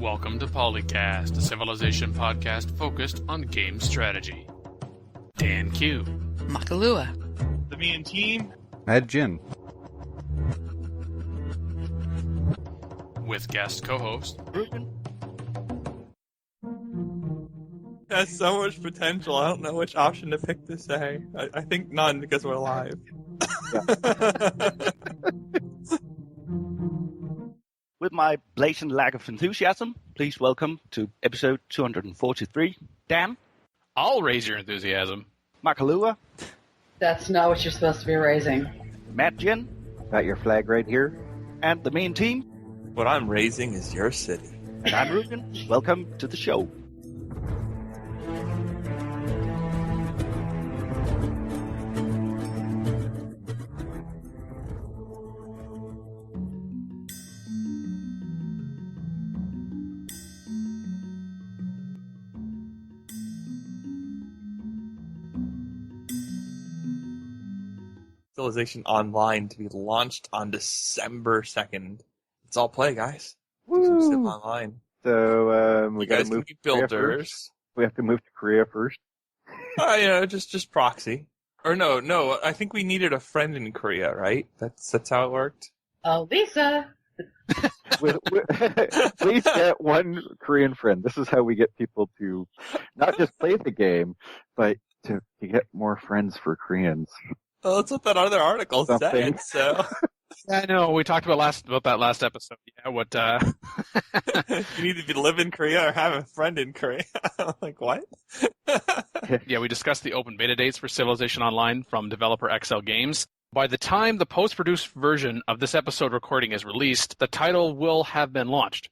Welcome to PolyCast, a Civilization podcast focused on game strategy. Dan Q. Makalua. The Me and Team. Mad Jin. With guest co-host Ruben. Has so much potential. I don't know which option to pick to say. I think none because we're live. With my blatant lack of enthusiasm, please welcome to episode 243, Dan. I'll raise your enthusiasm. Makalua. That's not what you're supposed to be raising. Matt Jin. Got your flag right here. And the main team. What I'm raising is your city. And I'm Ruben. Welcome to the show. Civilization Online to be launched on December 2nd. It's all play, guys. Woo! Civ Online. So we You got guys to can move be to Korea builders. first. We have to move to Korea first. Just proxy. Or no, I think we needed a friend in Korea, right? That's how it worked. Oh, Lisa. Please get one Korean friend. This is how we get people to not just play the game, but to get more friends for Koreans. Well, that's what that other article Something. said, so... I know, we talked about that last episode. Yeah, You need to live in Korea or have a friend in Korea. I'm like, what? Yeah, we discussed the open beta dates for Civilization Online from developer XL Games. By the time the post-produced version of this episode recording is released, the title will have been launched.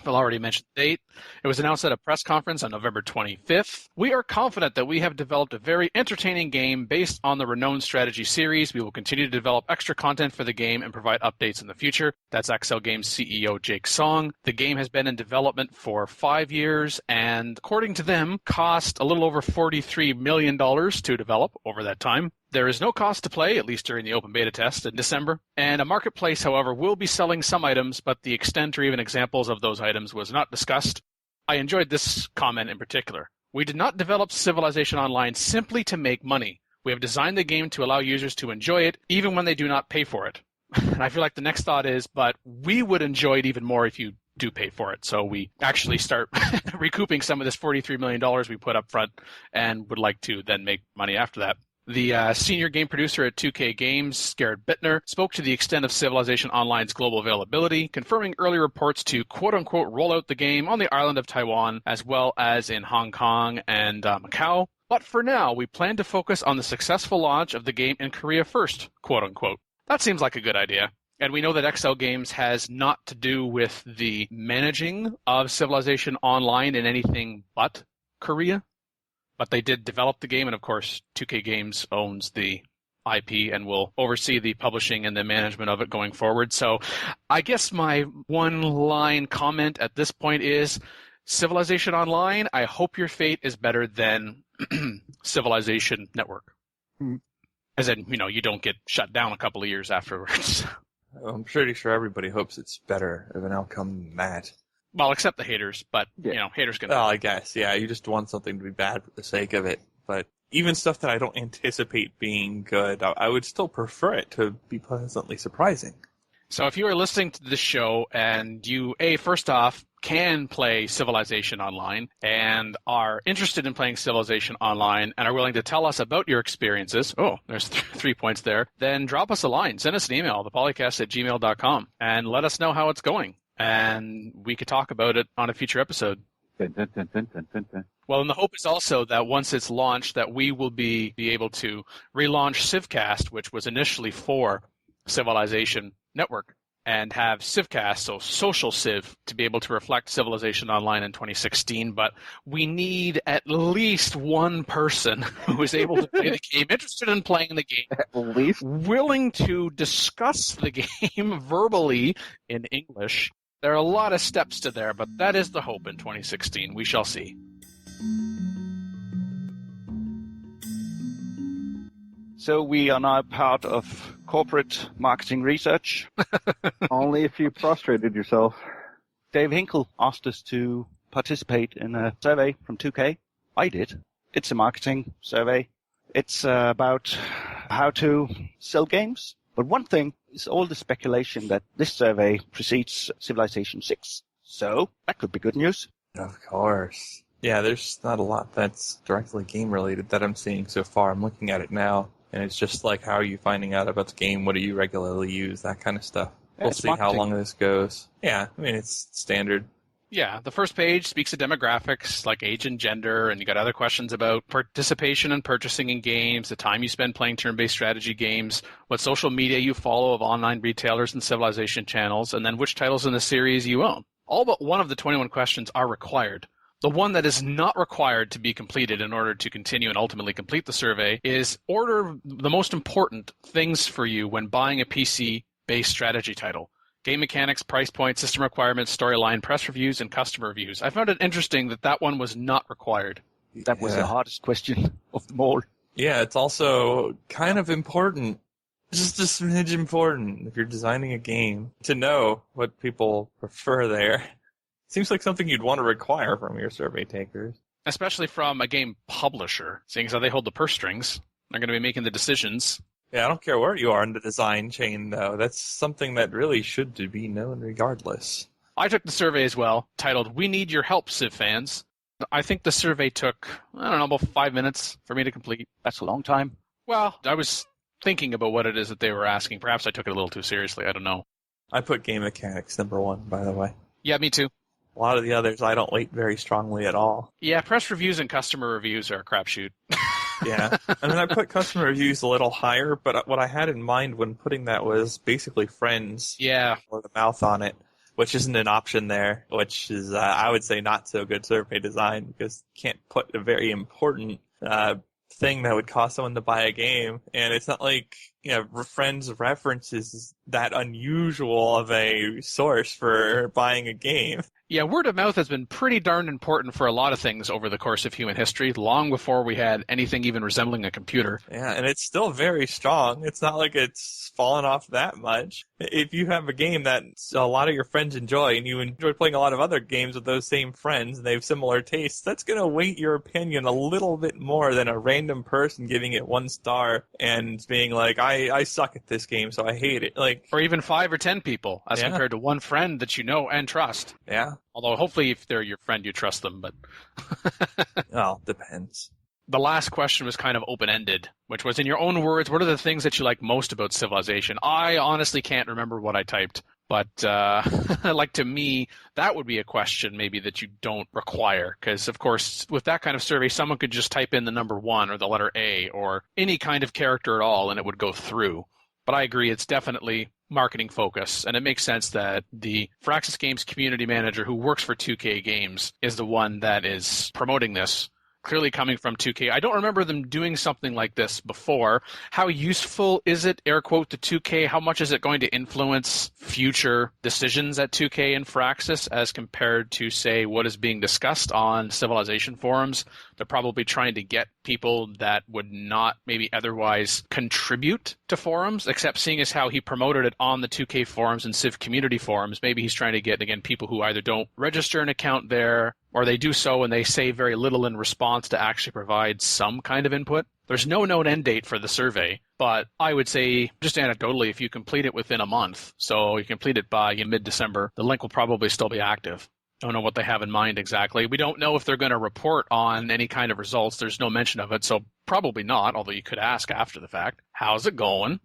Phil already mentioned the date. It was announced at a press conference on November 25th. We are confident that we have developed a very entertaining game based on the renowned strategy series. We will continue to develop extra content for the game and provide updates in the future. That's XL Games CEO Jake Song. The game has been in development for 5 years and, according to them, cost a little over $43 million to develop over that time. There is no cost to play, at least during the open beta test in December, and a marketplace, however, will be selling some items, but the extent or even examples of those items was not discussed. I enjoyed this comment in particular. We did not develop Civilization Online simply to make money. We have designed the game to allow users to enjoy it, even when they do not pay for it. And I feel like the next thought is, but we would enjoy it even more if you do pay for it. So we actually start recouping some of this $43 million we put up front and would like to then make money after that. The senior game producer at 2K Games, Garrett Bittner, spoke to the extent of Civilization Online's global availability, confirming early reports to quote-unquote roll out the game on the island of Taiwan, as well as in Hong Kong and Macau. But for now, we plan to focus on the successful launch of the game in Korea first, quote-unquote. That seems like a good idea. And we know that XL Games has not to do with the managing of Civilization Online in anything but Korea. But they did develop the game, and of course, 2K Games owns the IP and will oversee the publishing and the management of it going forward. So I guess my one-line comment at this point is, Civilization Online, I hope your fate is better than Civilization Network. As in, you don't get shut down a couple of years afterwards. I'm pretty sure everybody hopes it's better of an outcome than that. Well, except the haters, but, haters can... Well, I guess, yeah, you just want something to be bad for the sake of it. But even stuff that I don't anticipate being good, I would still prefer it to be pleasantly surprising. So if you are listening to this show and you, first off, can play Civilization Online and are interested in playing Civilization Online and are willing to tell us about your experiences, there's 3 points there, then drop us a line, send us an email, thepolycast@gmail.com, and let us know how it's going. And we could talk about it on a future episode. Dun, dun, dun, dun, dun, dun, dun. Well, and the hope is also that once it's launched, that we will be able to relaunch Civcast, which was initially for Civilization Network, and have Civcast, so social Civ, to be able to reflect Civilization Online in 2016. But we need at least one person who is able to play the game, interested in playing the game, At least. willing to discuss the game verbally in English. There are a lot of steps to there, but that is the hope in 2016. We shall see. So we are now part of corporate marketing research. Only if you prostrated yourself. Dave Hinkle asked us to participate in a survey from 2K. I did. It's a marketing survey. It's about how to sell games. But one thing is all the speculation that this survey precedes Civilization 6. So that could be good news. Of course. Yeah, there's not a lot that's directly game-related that I'm seeing so far. I'm looking at it now, and it's just like, how are you finding out about the game? What do you regularly use? That kind of stuff. We'll see how long this goes. Yeah, I mean, it's standard. Yeah, the first page speaks of demographics like age and gender, and you got other questions about participation and purchasing in games, the time you spend playing turn-based strategy games, what social media you follow of online retailers and Civilization channels, and then which titles in the series you own. All but one of the 21 questions are required. The one that is not required to be completed in order to continue and ultimately complete the survey is order the most important things for you when buying a PC-based strategy title. Game mechanics, price point, system requirements, storyline, press reviews, and customer reviews. I found it interesting that one was not required. That was the hardest question of them all. Yeah, it's also kind of important. Just a smidge important if you're designing a game to know what people prefer there. Seems like something you'd want to require from your survey takers. Especially from a game publisher, seeing as how they hold the purse strings. They're going to be making the decisions. Yeah, I don't care where you are in the design chain, though. That's something that really should be known regardless. I took the survey as well, titled, "We Need Your Help, Civ Fans." I think the survey took, about 5 minutes for me to complete. That's a long time. Well, I was thinking about what it is that they were asking. Perhaps I took it a little too seriously. I don't know. I put game mechanics number 1, by the way. Yeah, me too. A lot of the others I don't weight very strongly at all. Yeah, press reviews and customer reviews are a crapshoot. Yeah. I mean, I put customer reviews a little higher, but what I had in mind when putting that was basically friends. Yeah. Or the mouth on it, which isn't an option there, which is, I would say, not so good survey design, because you can't put a very important thing that would cause someone to buy a game. And it's not like, friends references is that unusual of a source for buying a game. Yeah, word of mouth has been pretty darn important for a lot of things over the course of human history, long before we had anything even resembling a computer. Yeah, and it's still very strong. It's not like it's fallen off that much. If you have a game that a lot of your friends enjoy, and you enjoy playing a lot of other games with those same friends, and they have similar tastes, that's going to weight your opinion a little bit more than a random person giving it 1 star and being like, I suck at this game, so I hate it. Or even 5 or 10 people, as compared to one friend that you know and trust. Yeah. Although hopefully if they're your friend, you trust them, but... Well, depends. The last question was kind of open-ended, which was, in your own words, what are the things that you like most about Civilization? I honestly can't remember what I typed, but to me, that would be a question maybe that you don't require, because, of course, with that kind of survey, someone could just type in the number 1 or the letter A or any kind of character at all, and it would go through. But I agree, it's definitely marketing focus, and it makes sense that the Firaxis Games community manager who works for 2K Games is the one that is promoting this, clearly coming from 2K. I don't remember them doing something like this before. How useful is it, air quote, to 2K? How much is it going to influence future decisions at 2K and Firaxis as compared to, say, what is being discussed on Civilization forums? They're probably trying to get people that would not maybe otherwise contribute to forums, except seeing as how he promoted it on the 2K forums and Civ community forums. Maybe he's trying to get, again, people who either don't register an account there, or they do so and they say very little in response to actually provide some kind of input. There's no known end date for the survey, but I would say, just anecdotally, if you complete it within a month, so you complete it by mid-December, the link will probably still be active. Don't know what they have in mind exactly. We don't know if they're going to report on any kind of results. There's no mention of it, so probably not, although you could ask after the fact. How's it going?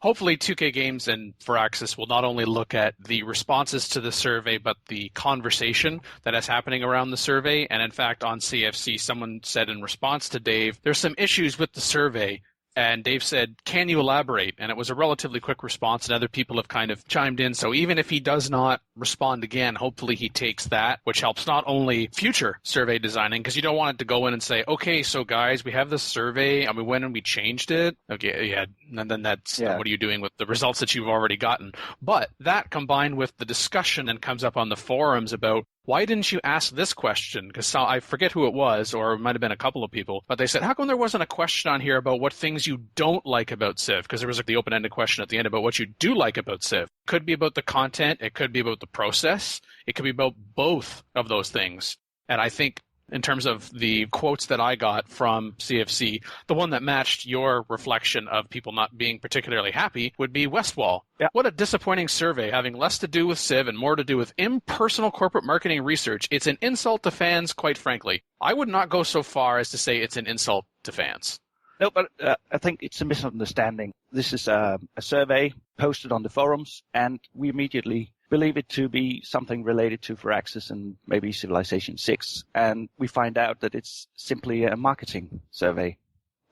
Hopefully 2K Games and Firaxis will not only look at the responses to the survey, but the conversation that is happening around the survey. And in fact, on CFC, someone said in response to Dave, there's some issues with the survey. And Dave said, can you elaborate? And it was a relatively quick response, and other people have kind of chimed in. So even if he does not respond again, hopefully he takes that, which helps not only future survey designing, because you don't want it to go in and say, okay, so guys, we have this survey, and we went and we changed it. Okay, yeah, and then that's what are you doing with the results that you've already gotten? But that combined with the discussion that comes up on the forums about why didn't you ask this question? Because I forget who it was, or it might have been a couple of people, but they said, how come there wasn't a question on here about what things you don't like about Civ? Because there was the open-ended question at the end about what you do like about Civ. It could be about the content, it could be about the process, it could be about both of those things. And I think in terms of the quotes that I got from CFC, the one that matched your reflection of people not being particularly happy would be Westwall. Yeah. What a disappointing survey, having less to do with Civ and more to do with impersonal corporate marketing research. It's an insult to fans, quite frankly. I would not go so far as to say it's an insult to fans. No, but I think it's a misunderstanding. This is a survey posted on the forums, and we immediately believe it to be something related to Firaxis and maybe Civilization 6, and we find out that it's simply a marketing survey.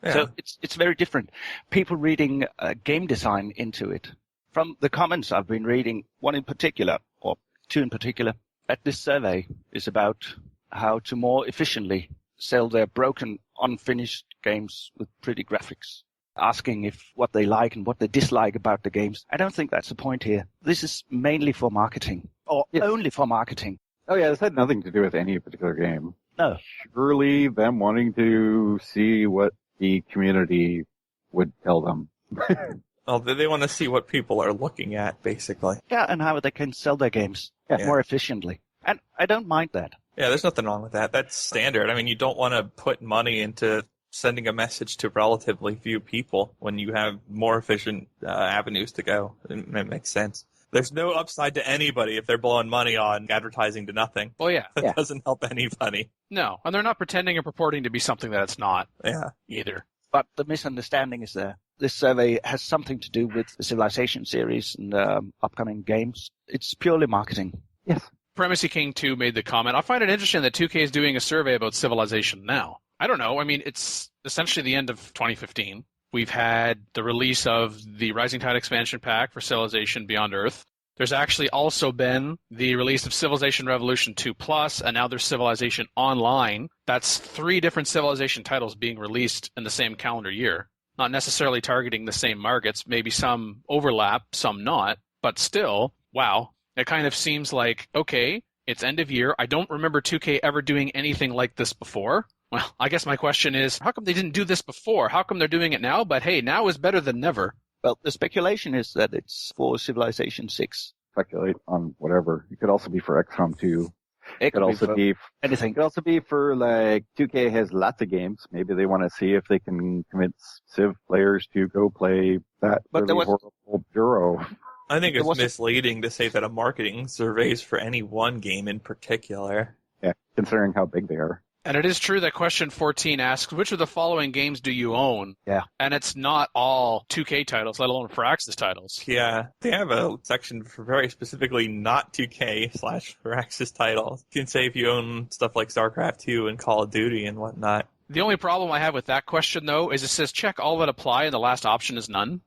Yeah. So it's very different. People reading game design into it. From the comments I've been reading, one in particular, or two in particular, that this survey is about how to more efficiently sell their broken, unfinished games with pretty graphics, asking if what they like and what they dislike about the games. I don't think that's the point here. This is mainly for marketing, or only for marketing. Oh yeah, this had nothing to do with any particular game. No. Surely them wanting to see what the community would tell them. Oh, they want to see what people are looking at, basically. Yeah, and how they can sell their games more efficiently. And I don't mind that. Yeah, there's nothing wrong with that. That's standard. I mean, you don't want to put money into sending a message to relatively few people when you have more efficient avenues to go. It makes sense. There's no upside to anybody if they're blowing money on advertising to nothing. Well, yeah. That doesn't help anybody. No, and they're not pretending or purporting to be something that it's not. Yeah. Either. But the misunderstanding is there. This survey has something to do with the Civilization series and upcoming games. It's purely marketing. Yes. Primacy King 2 made the comment, I find it interesting that 2K is doing a survey about Civilization now. I don't know. I mean, it's essentially the end of 2015. We've had the release of the Rising Tide expansion pack for Civilization Beyond Earth. There's actually also been the release of Civilization Revolution 2 Plus, and now there's Civilization Online. That's 3 different Civilization titles being released in the same calendar year. Not necessarily targeting the same markets, maybe some overlap, some not, but still, wow. It kind of seems like, okay, it's end of year. I don't remember 2K ever doing anything like this before. Well, I guess my question is, how come they didn't do this before? How come they're doing it now? But hey, now is better than never. Well, the speculation is that it's for Civilization 6. Speculate on whatever. It could also be for XCOM 2. It could also be anything. It could also be for, like, 2K has lots of games. Maybe they want to see if they can convince Civ players to go play that really horrible Bureau. I think it's misleading to say that a marketing survey is for any one game in particular. Yeah, considering how big they are. And it is true that question 14 asks, which of the following games do you own? Yeah. And it's not all 2K titles, let alone Firaxis titles. Yeah. They have a section for very specifically not 2K/Firaxis titles. You can say if you own stuff like StarCraft 2 and Call of Duty and whatnot. The only problem I have with that question, though, is it says check all that apply and the last option is none.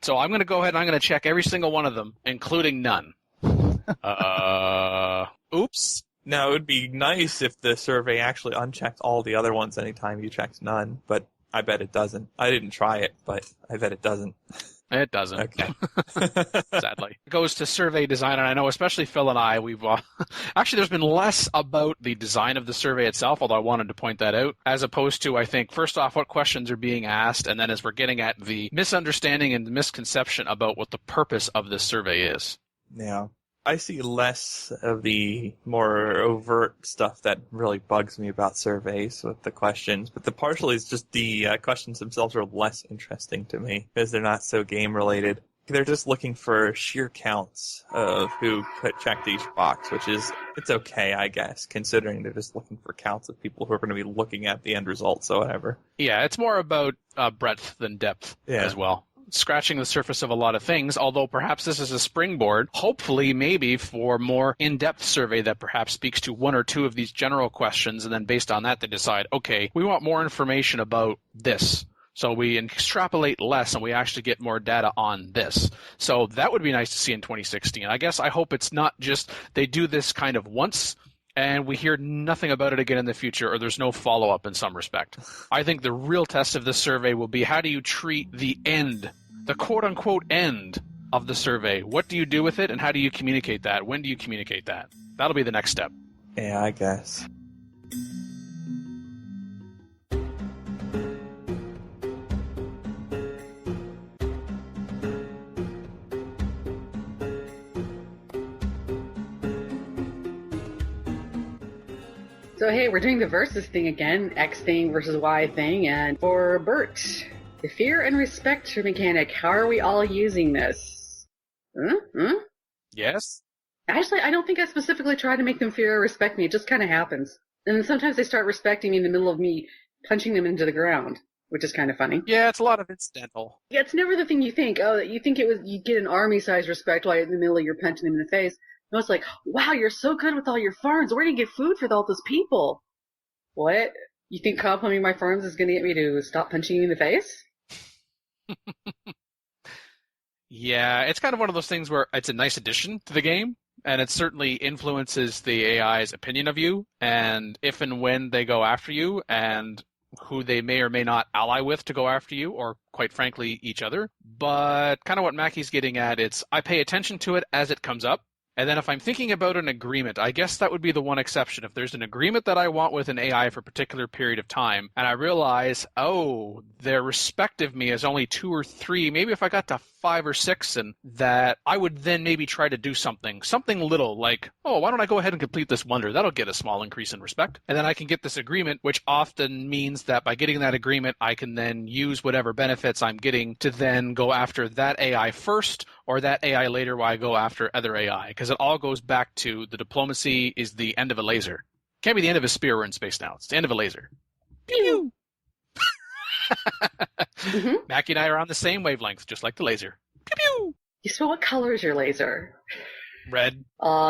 So I'm going to go ahead and I'm going to check every single one of them, including none. Oops. Now, it would be nice if the survey actually unchecked all the other ones anytime you checked none, but I bet it doesn't. I didn't try it, but I bet it doesn't. It doesn't. Okay. Sadly. It goes to survey design, and I know especially Phil and I, we've actually there's been less about the design of the survey itself, although I wanted to point that out, as opposed to, I think, first off, what questions are being asked, and then as we're getting at the misunderstanding and the misconception about what the purpose of this survey is. Yeah. I see less of the more overt stuff that really bugs me about surveys with the questions, but partially it's just the questions themselves are less interesting to me because they're not so game related. They're just looking for sheer counts of who checked each box, which is, it's okay, I guess, considering they're just looking for counts of people who are going to be looking at the end results or whatever. Yeah, it's more about breadth than depth as well. Scratching the surface of a lot of things, although perhaps this is a springboard, hopefully maybe for more in-depth survey that perhaps speaks to one or two of these general questions, and then based on that they decide, okay, we want more information about this. So we extrapolate less and we actually get more data on this. So that would be nice to see in 2016. I guess I hope it's not just they do this kind of once and we hear nothing about it again in the future, or there's no follow-up in some respect. I think the real test of this survey will be how do you treat the end, the quote-unquote end of the survey? What do you do with it, and how do you communicate that? When do you communicate that? That'll be the next step. Yeah, I guess. So hey, we're doing the versus thing again, X thing versus Y thing, and for Bert, the fear and respect mechanic, how are we all using this? Yes? Actually, I don't think I specifically try to make them fear or respect me, it just kind of happens. And then sometimes they start respecting me in the middle of me punching them into the ground, which is kind of funny. Yeah, it's a lot of incidental. Yeah, it's never the thing you think. Oh, you think you get an army-sized respect while in the middle you're punching them in the face. No, it's like, wow, you're so good with all your farms. Where do you get food for all those people? What? You think complimenting my farms is going to get me to stop punching you in the face? Yeah, it's kind of one of those things where it's a nice addition to the game, and it certainly influences the AI's opinion of you, and if and when they go after you, and who they may or may not ally with to go after you, or quite frankly, each other. But kind of what Mackie's getting at, it's I pay attention to it as it comes up. And then if I'm thinking about an agreement, I guess that would be the one exception. If there's an agreement that I want with an AI for a particular period of time, and I realize, oh, their respect of me is only 2 or 3, maybe if I got to 5 or 6, and that I would then maybe try to do something little, like, oh, why don't I go ahead and complete this wonder? That'll get a small increase in respect. And then I can get this agreement, which often means that by getting that agreement, I can then use whatever benefits I'm getting to then go after that AI first, or that AI later while I go after other AI. Because it all goes back to the diplomacy is the end of a laser. Can't be the end of a spear. We're in space now. It's the end of a laser. Pew! Mm-hmm. Mackie and I are on the same wavelength, just like the laser. Pew pew! So what color is your laser? Red.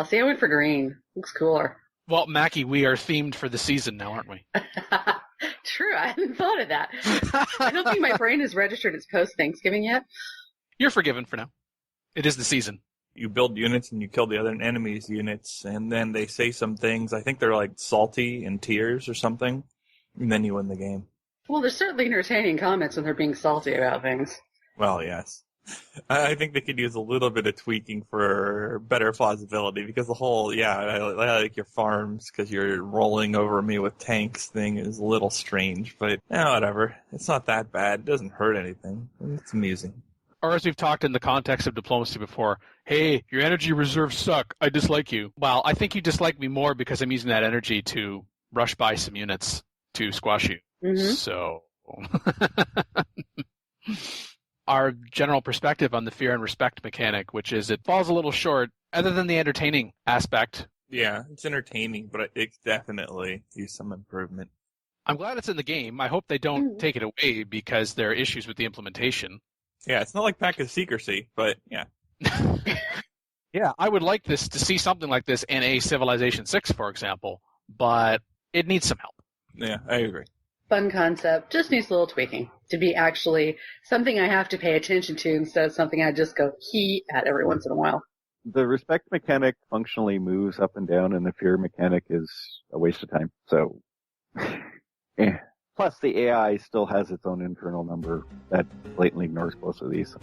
See, I went for green. Looks cooler. Well, Mackie, we are themed for the season now, aren't we? True, I hadn't thought of that. I don't think my brain has registered its post-Thanksgiving yet. You're forgiven for now. It is the season. You build units and you kill the other enemy's units, and then they say some things. I think they're like salty in tears or something, and then you win the game. Well, there's certainly entertaining comments when they're being salty about things. Well, yes. I think they could use a little bit of tweaking for better plausibility, because the whole, I like your farms because you're rolling over me with tanks thing is a little strange, but whatever. It's not that bad. It doesn't hurt anything. It's amusing. Or as we've talked in the context of diplomacy before, hey, your energy reserves suck. I dislike you. Well, I think you dislike me more because I'm using that energy to rush by some units to squash you. Mm-hmm. So our general perspective on the fear and respect mechanic, which is it falls a little short, other than the entertaining aspect. Yeah, it's entertaining, but it definitely needs some improvement. I'm glad it's in the game. I hope they don't take it away because there are issues with the implementation. Yeah, it's not like Pack of Secrecy, but yeah. Yeah, I would like to see something like this in a Civilization 6, for example, but it needs some help. Yeah, I agree. Fun concept, just needs a little tweaking to be actually something I have to pay attention to instead of something I just go he at every once in a while. The respect mechanic functionally moves up and down, and the fear mechanic is a waste of time. So, Plus, the AI still has its own internal number that blatantly ignores both of these.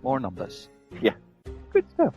More numbers. Yeah. Good stuff.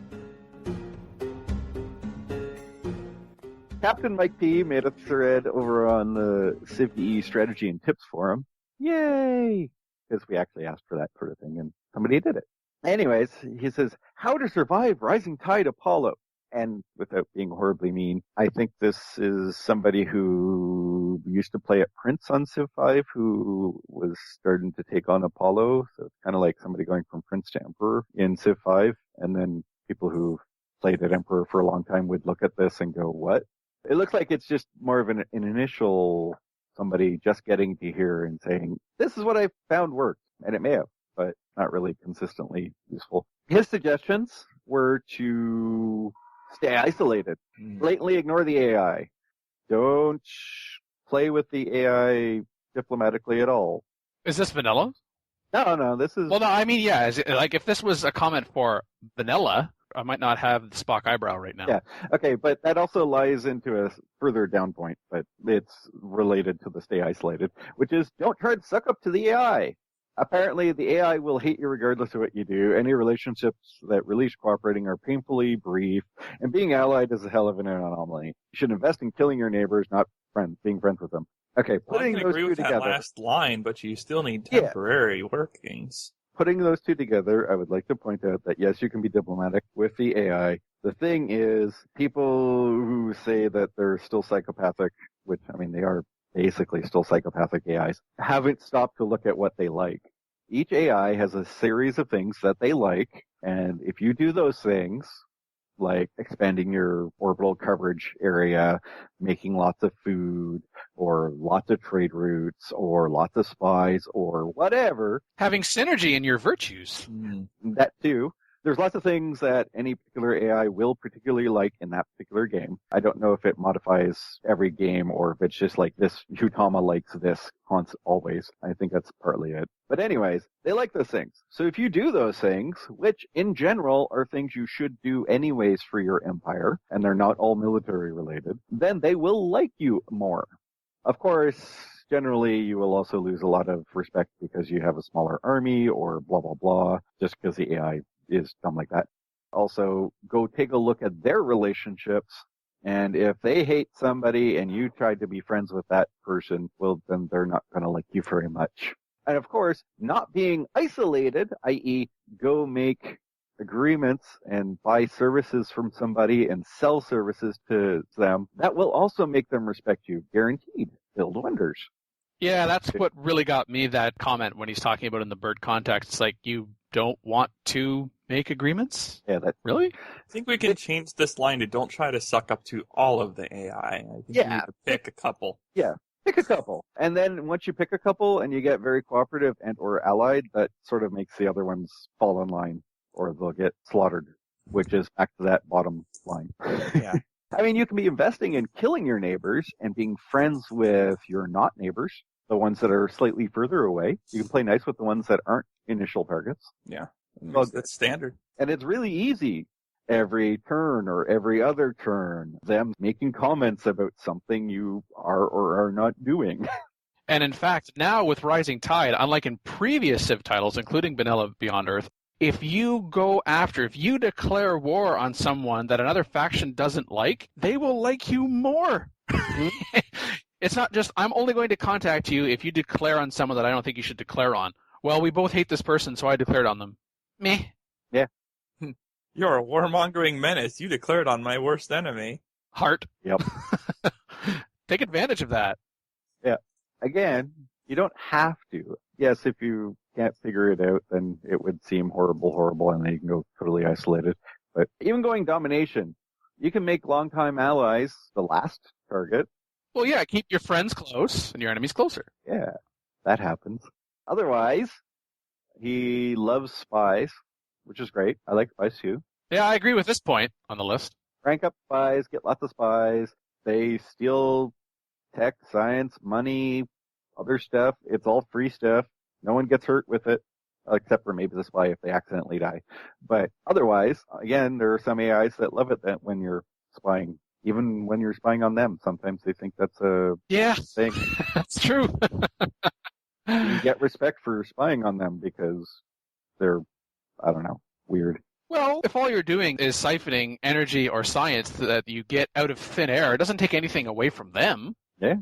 Captain Mike P. made a thread over on the CivE Strategy and Tips forum. Yay! Because we actually asked for that sort of thing, and somebody did it. Anyways, he says, how to survive Rising Tide Apollo. And without being horribly mean, I think this is somebody who used to play at Prince on Civ 5 who was starting to take on Apollo. So it's kind of like somebody going from Prince to Emperor in Civ 5. And then people who played at Emperor for a long time would look at this and go, what? It looks like it's just more of an initial somebody just getting to here and saying, this is what I found worked. And it may have, but not really consistently useful. His suggestions were to stay isolated. Blatantly ignore the AI. Don't play with the AI diplomatically at all. Is this vanilla? No, this is... Well, no, I mean, yeah. Like, if this was a comment for vanilla, I might not have the Spock eyebrow right now. Yeah, okay, but that also lies into a further down point, but it's related to the stay isolated, which is don't try to suck up to the AI. Apparently, the AI will hate you regardless of what you do. Any relationships that release cooperating are painfully brief, and being allied is a hell of an anomaly. You should invest in killing your neighbors, not being friends with them. Okay, Well, I putting can those agree two with that together. last line, but you still need Yeah. temporary workings. Putting those two together, I would like to point out that yes, you can be diplomatic with the AI. The thing is, people who say that they're still psychopathic, which, I mean, they are basically still psychopathic AIs, haven't stopped to look at what they like. Each AI has a series of things that they like, and if you do those things, like expanding your orbital coverage area, making lots of food, or lots of trade routes, or lots of spies, or whatever. Having synergy in your virtues. That too. There's lots of things that any particular AI will particularly like in that particular game. I don't know if it modifies every game or if it's just like this, Utama likes this always. I think that's partly it. But anyways, they like those things. So if you do those things, which in general are things you should do anyways for your empire, and they're not all military related, then they will like you more. Of course, generally you will also lose a lot of respect because you have a smaller army or blah, blah, blah, just because the AI is dumb like that. Also, go take a look at their relationships, and if they hate somebody and you tried to be friends with that person, well, then they're not going to like you very much. And of course, not being isolated, i.e. go make agreements and buy services from somebody and sell services to them, that will also make them respect you. Guaranteed. Build wonders. Yeah, that's what really got me that comment when he's talking about in the bird context. It's like, you don't want to make agreements? Yeah, that Really? I think we can change this line to don't try to suck up to all of the AI. I think you need to pick a couple. Yeah, pick a couple. And then once you pick a couple and you get very cooperative and or allied, that sort of makes the other ones fall in line or they'll get slaughtered, which is back to that bottom line. Yeah. I mean, you can be investing in killing your neighbors and being friends with your not neighbors, the ones that are slightly further away. You can play nice with the ones that aren't initial targets. Yeah. Well, That's standard. And it's really easy. Every turn or every other turn, them making comments about something you are or are not doing. And in fact, now with Rising Tide, unlike in previous Civ titles, including Vanilla Beyond Earth, if you declare war on someone that another faction doesn't like, they will like you more. It's not just, I'm only going to contact you if you declare on someone that I don't think you should declare on. Well, we both hate this person, so I declared on them. Meh. Yeah. You're a warmongering menace. You declared on my worst enemy. Heart. Yep. Take advantage of that. Yeah. Again, you don't have to. Yes, if you can't figure it out, then it would seem horrible, and then you can go totally isolated. But even going domination, you can make longtime allies the last target. Well, yeah, keep your friends close and your enemies closer. Yeah, that happens. Otherwise, he loves spies, which is great. I like spies too. Yeah, I agree with this point on the list. Rank up spies, get lots of spies. They steal tech, science, money, other stuff. It's all free stuff. No one gets hurt with it, except for maybe the spy if they accidentally die. But otherwise, again, there are some AIs that love it that when you're spying, even when you're spying on them, sometimes they think that's a thing. That's true. You get respect for spying on them because they're, I don't know, weird. Well, if all you're doing is siphoning energy or science that you get out of thin air, it doesn't take anything away from them. Yeah.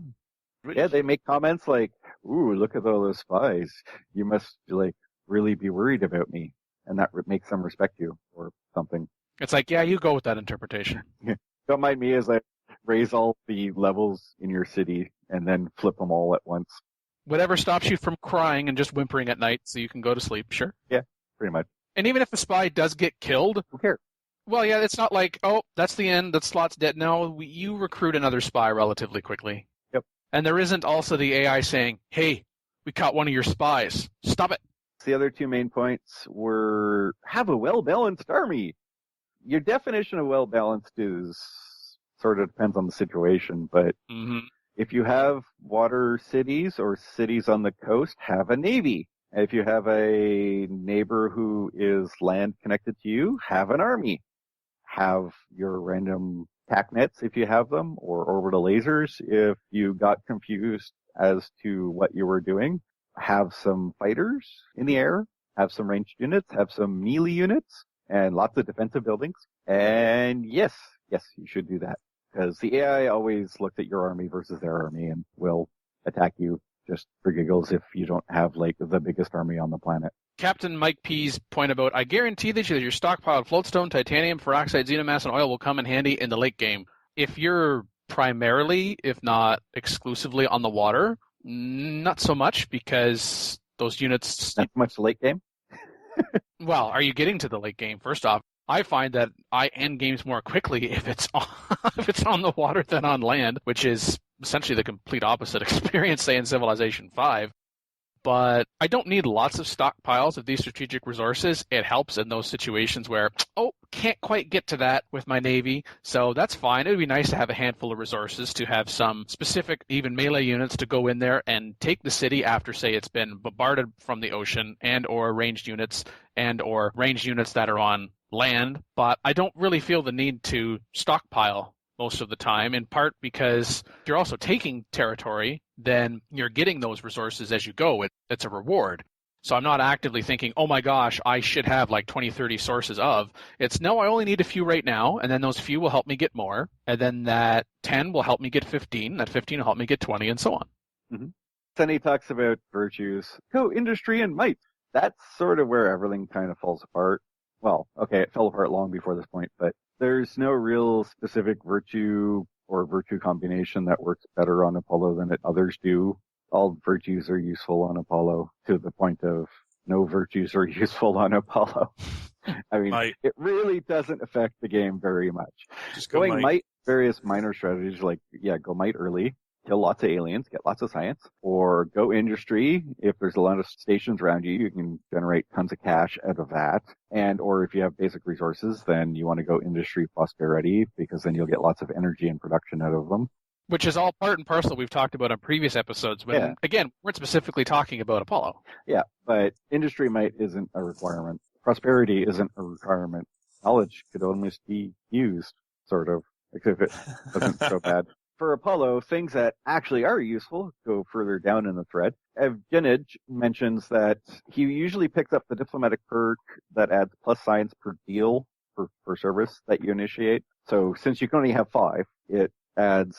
Yeah, they make comments like, ooh, look at all those spies. You must, really be worried about me. And that makes them respect you or something. It's like, yeah, you go with that interpretation. Don't mind me as I raise all the levels in your city and then flip them all at once. Whatever stops you from crying and just whimpering at night so you can go to sleep, sure. Yeah, pretty much. And even if a spy does get killed, who cares? Well, yeah, it's not like, oh, that's the end, that slot's dead. No, you recruit another spy relatively quickly. Yep. And there isn't also the AI saying, hey, we caught one of your spies. Stop it. The other two main points were have a well-balanced army. Your definition of well-balanced is sort of depends on the situation, but if you have water cities or cities on the coast, have a navy. If you have a neighbor who is land connected to you, have an army. Have your random tac nets if you have them, or orbital lasers if you got confused as to what you were doing. have some fighters in the air, have some ranged units, have some melee units, and lots of defensive buildings. And yes, you should do that. Because the AI always looks at your army versus their army and will attack you just for giggles if you don't have, like, the biggest army on the planet. Captain Mike P's point about, I guarantee that your stockpile of floatstone, titanium, peroxide, xenomass, and oil will come in handy in the late game. If you're primarily, if not exclusively, on the water, not so much, because those units... Not much late game? Well, are you getting to the late game? First off, I find that I end games more quickly if it's on the water than on land, which is essentially the complete opposite experience, say, in Civilization 5. But I don't need lots of stockpiles of these strategic resources. It helps in those situations where, can't quite get to that with my Navy, so that's fine. It would be nice to have a handful of resources, to have some specific, even melee units to go in there and take the city after, say, it's been bombarded from the ocean, and or ranged units that are on land. But I don't really feel the need to stockpile most of the time, in part because if you're also taking territory, then you're getting those resources as you go. It's a reward. So I'm not actively thinking, oh my gosh, I should have like 20, 30 sources of. It's, no, I only need a few right now, and then those few will help me get more, and then that 10 will help me get 15, that 15 will help me get 20, and so on. Mm-hmm. Then he talks about virtues. Industry and might. That's sort of where everything kind of falls apart. Well, okay, it fell apart long before this point, but there's no real specific virtue or virtue combination that works better on Apollo than others do. All virtues are useful on Apollo, to the point of no virtues are useful on Apollo. I mean, It really doesn't affect the game very much. Just going might, various minor strategies like, go might early, kill lots of aliens, get lots of science, or go industry. If there's a lot of stations around you, you can generate tons of cash out of that. And, or if you have basic resources, then you want to go industry prosperity, because then you'll get lots of energy and production out of them. Which is all part and parcel we've talked about on previous episodes, but again, we're specifically talking about Apollo. Yeah, but industry might isn't a requirement. Prosperity isn't a requirement. Knowledge could almost be used, sort of, except it wasn't so bad. For Apollo, things that actually are useful go further down in the thread. Evgenij mentions that he usually picks up the diplomatic perk that adds plus science per deal for service that you initiate. So since you can only have 5, it adds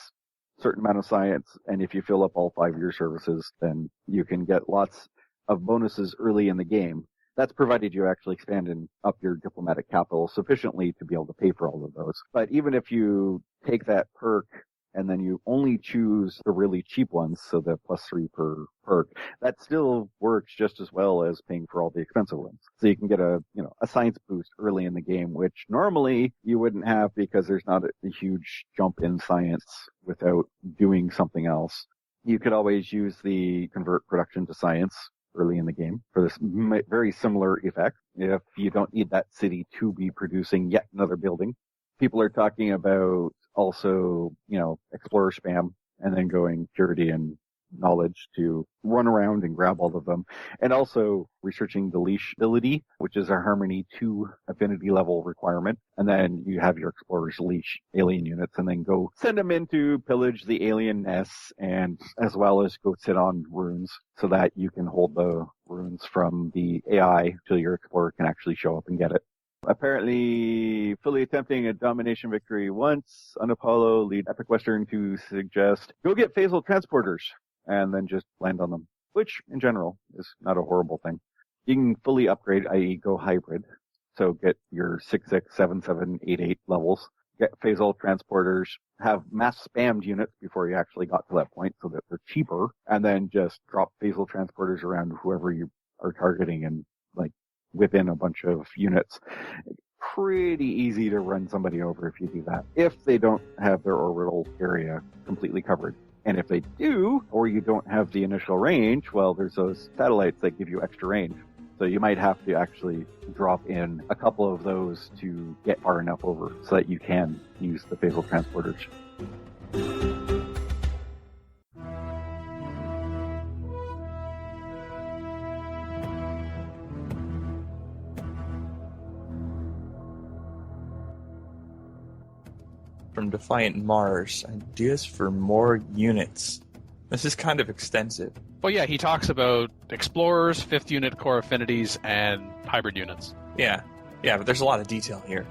certain amount of science, and if you fill up all 5 of your services, then you can get lots of bonuses early in the game. That's provided you actually expand up your diplomatic capital sufficiently to be able to pay for all of those. But even if you take that perk and then you only choose the really cheap ones, so the +3 per perk, that still works just as well as paying for all the expensive ones. So you can get a science boost early in the game, which normally you wouldn't have because there's not a huge jump in science without doing something else. You could always use the convert production to science early in the game for this very similar effect. If you don't need that city to be producing yet another building. People are talking about also, explorer spam, and then going purity and knowledge to run around and grab all of them. And also researching the leash ability, which is a Harmony 2 affinity level requirement. And then you have your explorer's leash alien units, and then go send them in to pillage the alien nests, and as well as go sit on runes so that you can hold the runes from the AI till your explorer can actually show up and get it. Apparently, fully attempting a domination victory once on Apollo lead Epic Western to suggest, go get phasal transporters, and then just land on them, which, in general, is not a horrible thing. You can fully upgrade, i.e. go hybrid, so get your 6/6, 7/7, 8/8 levels, get phasal transporters, have mass spammed units before you actually got to that point so that they're cheaper, and then just drop phasal transporters around whoever you are targeting and, within a bunch of units. Pretty easy to run somebody over if you do that, if they don't have their orbital area completely covered. And if they do, or you don't have the initial range, well, there's those satellites that give you extra range. So you might have to actually drop in a couple of those to get far enough over so that you can use the phasal transporters. From Defiant Mars, ideas for more units. This is kind of extensive. Well, yeah, he talks about explorers, 5th unit core affinities, and hybrid units. Yeah, but there's a lot of detail here.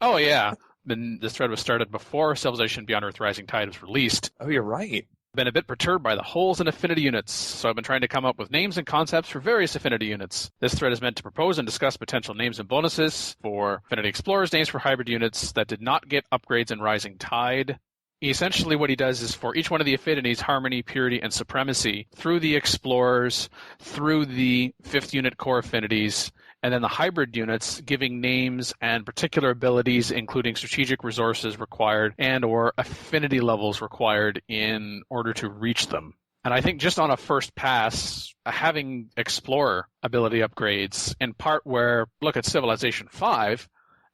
Oh, yeah. This thread was started before Civilization Beyond Earth Rising Tide was released. Oh, you're right. Been a bit perturbed by the holes in affinity units, so I've been trying to come up with names and concepts for various affinity units. This thread is meant to propose and discuss potential names and bonuses for affinity explorers, names for hybrid units that did not get upgrades in Rising Tide. Essentially what he does is for each one of the affinities, harmony, purity, and supremacy, through the explorers, through the 5th unit core affinities, and then the hybrid units, giving names and particular abilities, including strategic resources required and or affinity levels required in order to reach them. And I think just on a first pass, having explorer ability upgrades, in part where, look at Civilization 5,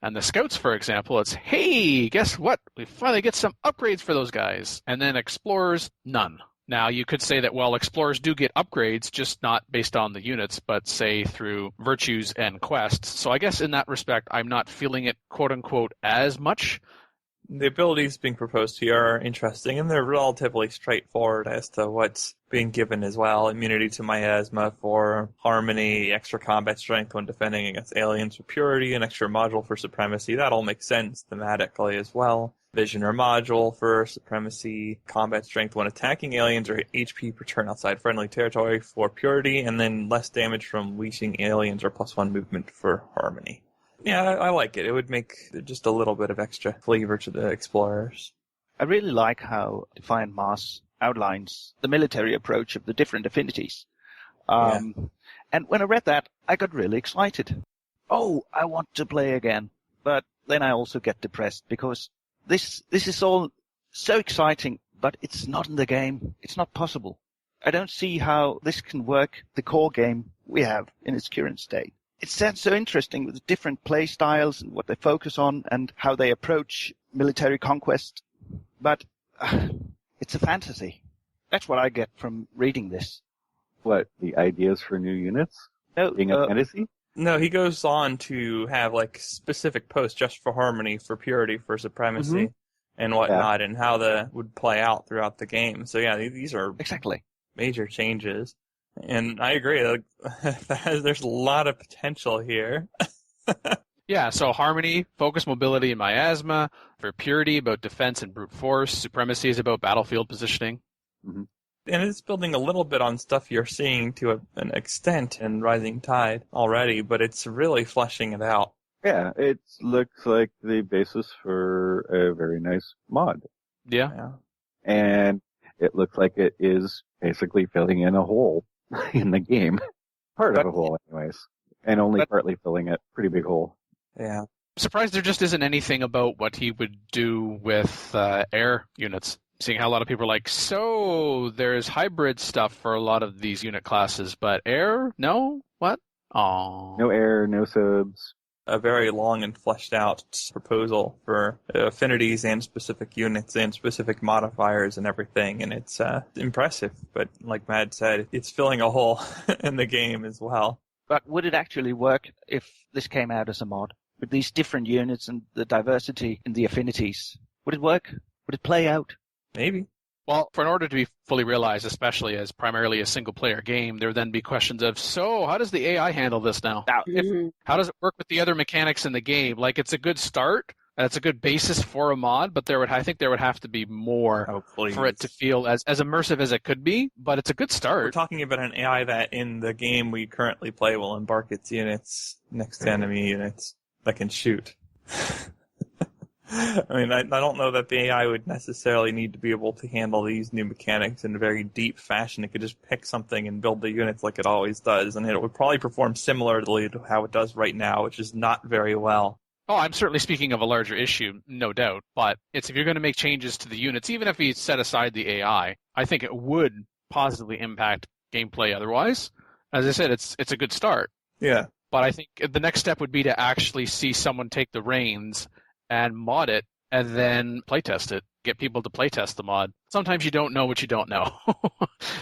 and the scouts, for example, it's, hey, guess what? We finally get some upgrades for those guys. And then explorers, none. Now, you could say that, well, explorers do get upgrades, just not based on the units, but, say, through virtues and quests. So I guess in that respect, I'm not feeling it, quote-unquote, as much. The abilities being proposed here are interesting, and they're relatively straightforward as to what's being given as well. Immunity to Miasma for harmony, extra combat strength when defending against aliens for purity, an extra module for supremacy. That all makes sense thematically as well. Visioner module for supremacy, combat strength when attacking aliens or HP per turn outside friendly territory for purity, and then less damage from leashing aliens or +1 movement for harmony. Yeah, I like it. It would make just a little bit of extra flavor to the explorers. I really like how Defiant Mars outlines the military approach of the different affinities. And when I read that, I got really excited. Oh, I want to play again. But then I also get depressed because this is all so exciting, but it's not in the game. It's not possible. I don't see how this can work the core game we have in its current state. It sounds so interesting with the different play styles and what they focus on and how they approach military conquest. But it's a fantasy. That's what I get from reading this. What, the ideas for new units? No, Being a fantasy? No, he goes on to have like specific posts just for harmony, for purity, for supremacy, and whatnot, and how that would play out throughout the game. So yeah, these are exactly major changes. And I agree, like, there's a lot of potential here. Yeah, so harmony, focus, mobility, and miasma. For purity, about defense and brute force. Supremacy is about battlefield positioning. Mm-hmm. And it's building a little bit on stuff you're seeing to an extent in Rising Tide already, but it's really fleshing it out. Yeah, it looks like the basis for a very nice mod. Yeah. And it looks like it is basically filling in a hole in the game. Part of a hole, anyways. And only partly filling it. Pretty big hole. Yeah. I'm surprised there just isn't anything about what he would do with air units. Seeing how a lot of people are like, so there's hybrid stuff for a lot of these unit classes, but air? No? What? Aww. No air, no subs. A very long and fleshed out proposal for affinities and specific units and specific modifiers and everything, and it's impressive, but like Mad said, it's filling a hole in the game as well. But would it actually work if this came out as a mod? With these different units and the diversity in the affinities, would it work? Would it play out? Maybe. Well, in order to be fully realized, especially as primarily a single-player game, there would then be questions of, so how does the AI handle this now? How does it work with the other mechanics in the game? Like, it's a good start, and it's a good basis for a mod, but I think there would have to be more for it to feel as immersive as it could be, but it's a good start. We're talking about an AI that in the game we currently play will embark its units next to enemy units that can shoot. I mean, I don't know that the AI would necessarily need to be able to handle these new mechanics in a very deep fashion. It could just pick something and build the units like it always does, and it would probably perform similarly to how it does right now, which is not very well. Oh, I'm certainly speaking of a larger issue, no doubt, but if you're going to make changes to the units, even if you set aside the AI, I think it would positively impact gameplay otherwise. As I said, it's a good start. Yeah. But I think the next step would be to actually see someone take the reins and mod it, and then playtest it. Get people to playtest the mod. Sometimes you don't know what you don't know.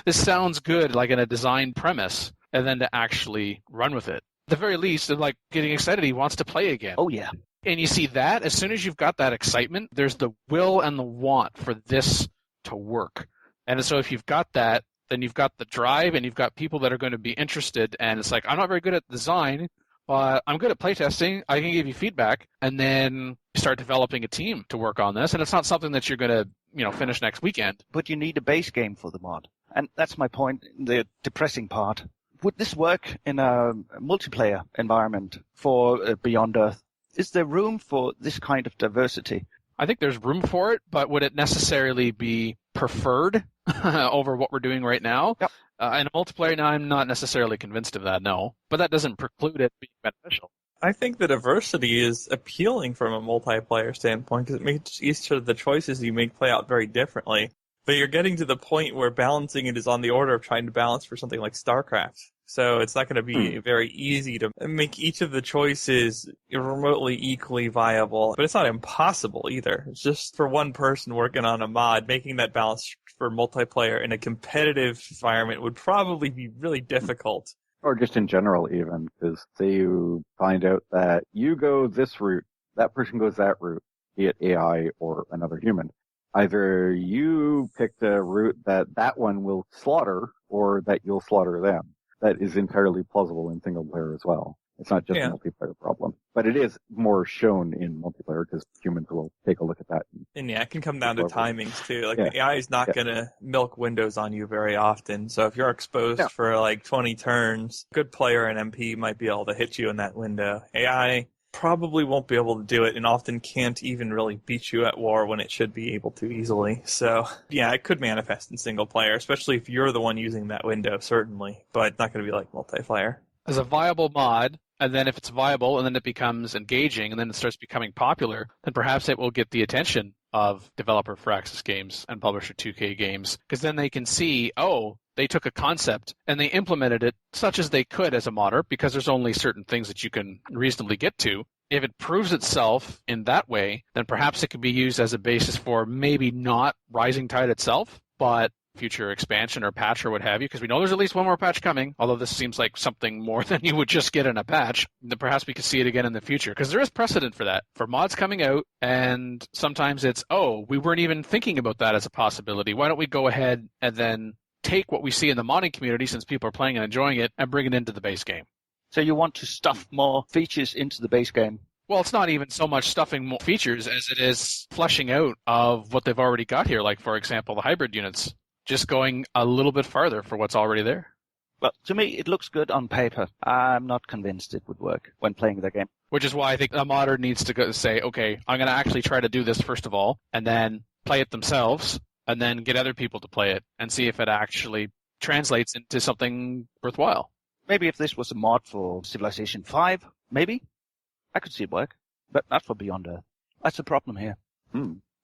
This sounds good, like in a design premise, and then to actually run with it. At the very least, like getting excited, he wants to play again. Oh, yeah. And you see that, as soon as you've got that excitement, there's the will and the want for this to work. And so if you've got that, then you've got the drive and you've got people that are going to be interested. And it's like, I'm not very good at design, but I'm good at playtesting. I can give you feedback. And then you start developing a team to work on this. And it's not something that you're going to, finish next weekend. But you need a base game for the mod. And that's my point, the depressing part. Would this work in a multiplayer environment for Beyond Earth? Is there room for this kind of diversity? I think there's room for it, but would it necessarily be preferred over what we're doing right now? Yep. In a multiplayer, now I'm not necessarily convinced of that, no. But that doesn't preclude it being beneficial. I think the diversity is appealing from a multiplayer standpoint because it makes each of the choices you make play out very differently. But you're getting to the point where balancing it is on the order of trying to balance for something like StarCraft. So it's not going to be very easy to make each of the choices remotely equally viable. But it's not impossible either. It's just for one person working on a mod, making that balance for multiplayer in a competitive environment would probably be really difficult. Or just in general even, because say you find out that you go this route, that person goes that route, be it AI or another human. Either you pick the route that one will slaughter, or that you'll slaughter them. That is entirely plausible in single player as well. It's not just a multiplayer problem. But it is more shown in multiplayer because humans will take a look at that. And it can come down to timings too. Like the AI is not going to milk windows on you very often. So if you're exposed for like 20 turns, good player and MP might be able to hit you in that window. AI probably won't be able to do it and often can't even really beat you at war when it should be able to easily. So yeah, it could manifest in single player, especially if you're the one using that window, certainly. But it's not going to be like multiplayer. As a viable mod, and then if it's viable and then it becomes engaging and then it starts becoming popular, then perhaps it will get the attention of developer Firaxis Games and publisher 2K Games, because then they can see, they took a concept and they implemented it such as they could as a modder, because there's only certain things that you can reasonably get to. If it proves itself in that way, then perhaps it could be used as a basis for maybe not Rising Tide itself, but future expansion or patch or what have you, because we know there's at least one more patch coming, although this seems like something more than you would just get in a patch. Then perhaps we could see it again in the future, because there is precedent for that, for mods coming out, and sometimes it's, we weren't even thinking about that as a possibility. Why don't we go ahead and then take what we see in the modding community, since people are playing and enjoying it, and bring it into the base game. So you want to stuff more features into the base game? Well, it's not even so much stuffing more features as it is fleshing out of what they've already got here, like, for example, the hybrid units. Just going a little bit farther for what's already there. Well, to me, it looks good on paper. I'm not convinced it would work when playing the game. Which is why I think a modder needs to say, okay, I'm going to actually try to do this first of all, and then play it themselves, and then get other people to play it, and see if it actually translates into something worthwhile. Maybe if this was a mod for Civilization 5, maybe. I could see it work, but not for Beyond Earth. That's the problem here.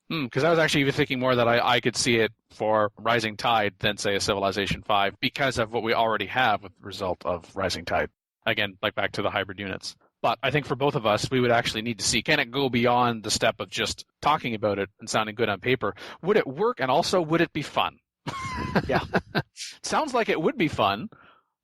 Because I was actually even thinking more that I could see it for Rising Tide than, say, a Civilization 5, because of what we already have with the result of Rising Tide. Again, like back to the hybrid units. But I think for both of us, we would actually need to see, can it go beyond the step of just talking about it and sounding good on paper? Would it work, and also, would it be fun? Yeah. Sounds like it would be fun,